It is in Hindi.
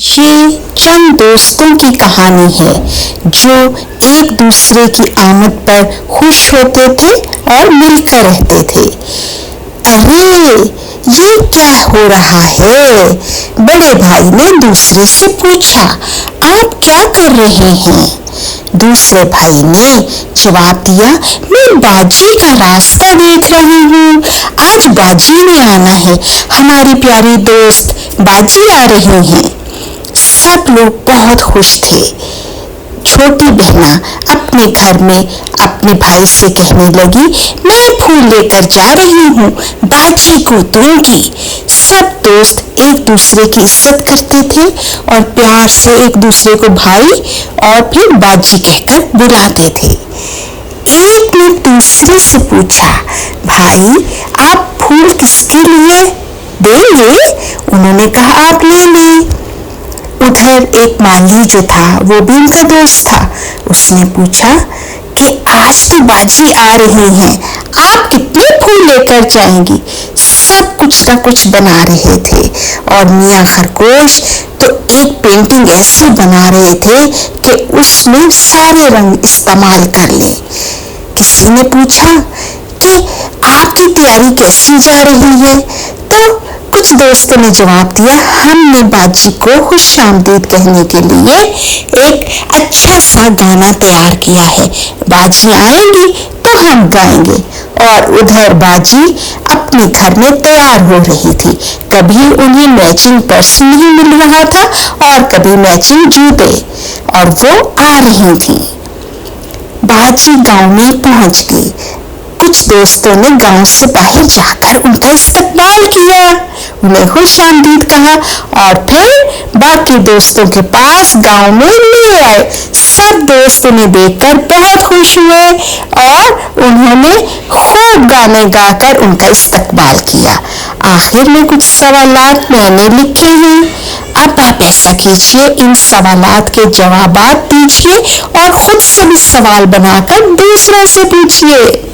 ये चंद दोस्तों की कहानी है जो एक दूसरे की आमद पर खुश होते थे और मिलकर रहते थे। अरे ये क्या हो रहा है? बड़े भाई ने दूसरे से पूछा, आप क्या कर रहे हैं? दूसरे भाई ने जवाब दिया, मैं बाजी का रास्ता देख रही हूँ। आज बाजी ने आना है, हमारी प्यारी दोस्त बाजी आ रही हैं। सब लोग बहुत खुश थे। छोटी बहना अपने घर में अपने भाई से कहने लगी, मैं फूल लेकर जा रही हूँ, बाजी को दूंगी। सब दोस्त एक दूसरे की इज्जत करते थे और प्यार से एक दूसरे को भाई और फिर बाजी कहकर बुलाते थे। एक ने दूसरे से पूछा, भाई आप फूल किसके लिए देंगे? उन्होंने कहा, आप ले लें। उधर एक माली जो था वो भी उनका दोस्त था। उसने पूछा कि आज तो बाजी आ रही हैं, आप कितने फूल लेकर जाएंगी? सब कुछ ना कुछ बना रहे थे और मियाँ खरगोश तो एक पेंटिंग ऐसी बना रहे थे कि उसमें सारे रंग इस्तेमाल कर ले। किसी ने पूछा कि आपकी तैयारी कैसी जा रही है? तो कुछ दोस्तों ने जवाब दिया, हमने बाजी को खुशामदीद कहने के लिए एक अच्छा सा गाना तैयार किया है। बाजी आएंगी तो हम गाएंगे। और उधर बाजी अपने घर में तैयार हो रही थी। कभी उन्हें मैचिंग पर्स नहीं मिल रहा था और कभी मैचिंग जूते, और वो आ रही थी। बाजी गांव में पहुंच गई। कुछ दोस्तों ने गांव से बाहर जाकर उनका इस्तकबाल किया, उन्हें खुशामदीद कहा और फिर बाकी दोस्तों के पास गांव में ले आए। सब दोस्त उन्हें देखकर बहुत खुश हुए और उन्होंने खूब गाने गाकर उनका इस्तकबाल किया। आखिर में कुछ सवालात मैंने लिखे हैं। अब आप ऐसा कीजिए, इन सवालात के जवाबात दीजिए और खुद से भी सवाल बनाकर दूसरों से पूछिए।